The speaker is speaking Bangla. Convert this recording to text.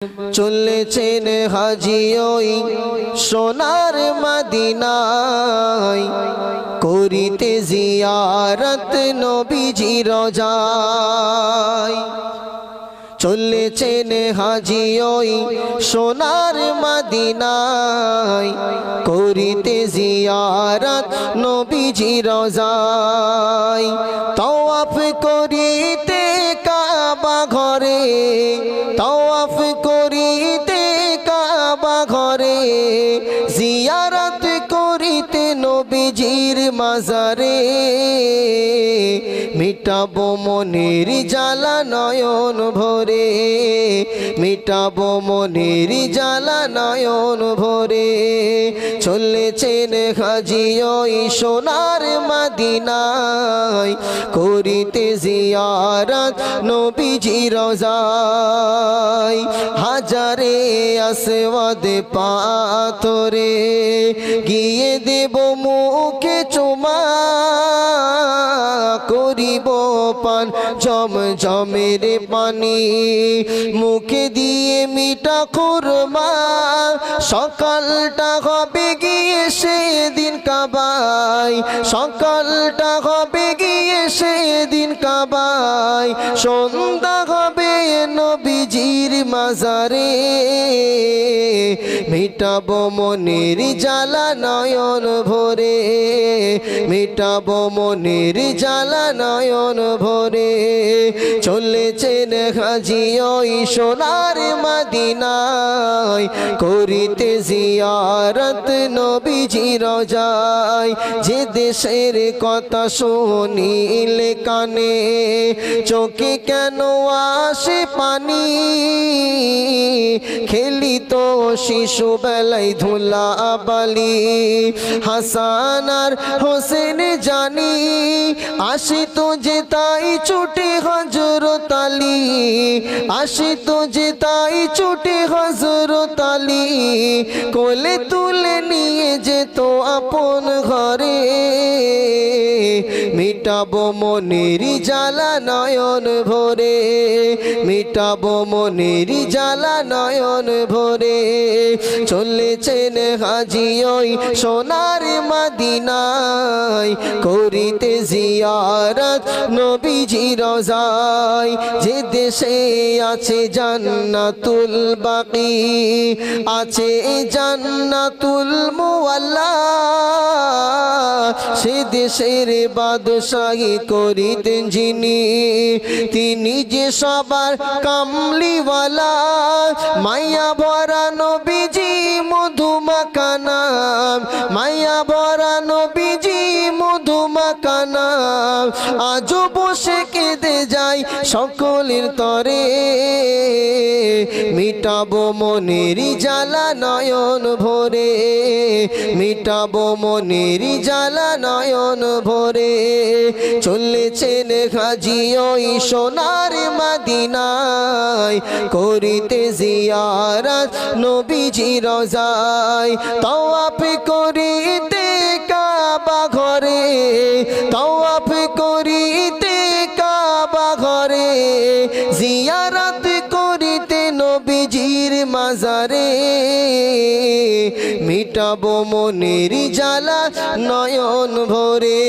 চলেছেন হাজি ওই সোনার মদিনায় করিতে জিয়ারত নবীজি রোজায়। চলেছেন হাজি ওই সোনার মদিনায় করিতে জিয়ারত নবীজি রোজায়। তওয়াফ করিতে কাবা ঘরে, তওয়াফ করিতে কাবা ঘরে, জিয়ারত করিতে নবীজির মাজারে। মিটাবো মনের জ্বালা নয়ন ভরে, মিটাবো মনের জ্বালা নয়ন ভরে। চলেছেন হাজি ওই সোনার মদিনায় করিতে জিয়ারত নবীজি রোজায়। হাজারে আসওয়াদ পাথরে গিয়ে দেব মুখে চুমা, করিব পান জমজমের পানি মুখে দিয়ে মিঠা খুরমা। সকালটা হবে গিয়ে সেদিন কাবায়, সকালটা হবে গিয়ে সেদিন কাবায়, সন্ধ্যা হবে নবীজির মাজারে। মিটাবো মনের জ্বালা নয়ন ভরে, মিটাবো মনের জ্বালা নয়ন ভরে। চলেছেন হাজি ওই সোনার মদিনায় করিতে জিয়ারত নবীজি রোজায়। যে দেশের কথা শুনিলে কানে চোখে কেন আসে পানি, খেলিত শিশু বেলায় ধুলা বালি, হাসান আর হোসেন জানি আসিত যে তাই ছুটে হযরত আলী, আসিত যে তাই ছুটে হযরত আলী, কোলে তুলে নিয়ে যেত আপন ঘরে। মিটাবো মনের জ্বালা নয়ন ভরে, মিটাবো মনের জ্বালা নয়ন ভরে। চলেছেন হাজি ওই সোনার মদিনায় করিতে জিয়ারত নবীজি রোজায়। যে দেশে আছে জান্নাতুল বাকি, আছে জান্নাতুল মুআল্লা, সে দেশের বাদশাহী করিতেন যিনি, তিনি যে সবার কামলিওয়ালা। মায়া ভরা নবীজি মধুমাখা নাম, মায়া ভরা নবীজি মধুমাখা নাম, আজও বসে কেঁদে যায় সকলের তরে। মিটাবো মনের জ্বালা নয়ন ভরে, মিটাবো মনের জ্বালা নয়ন ভরে। চলেছেন হাজি ওই সোনার মদিনায় করিতে জিয়ারত নবীজি রোজায়। তওয়াফ করিতে কাবা ঘরে, তওয়াফ করিতে কাবা ঘরে, জিয়ারত করিতে নবীজির মাজারে। মিটাবো মনের জ্বালা নয়ন ভরে।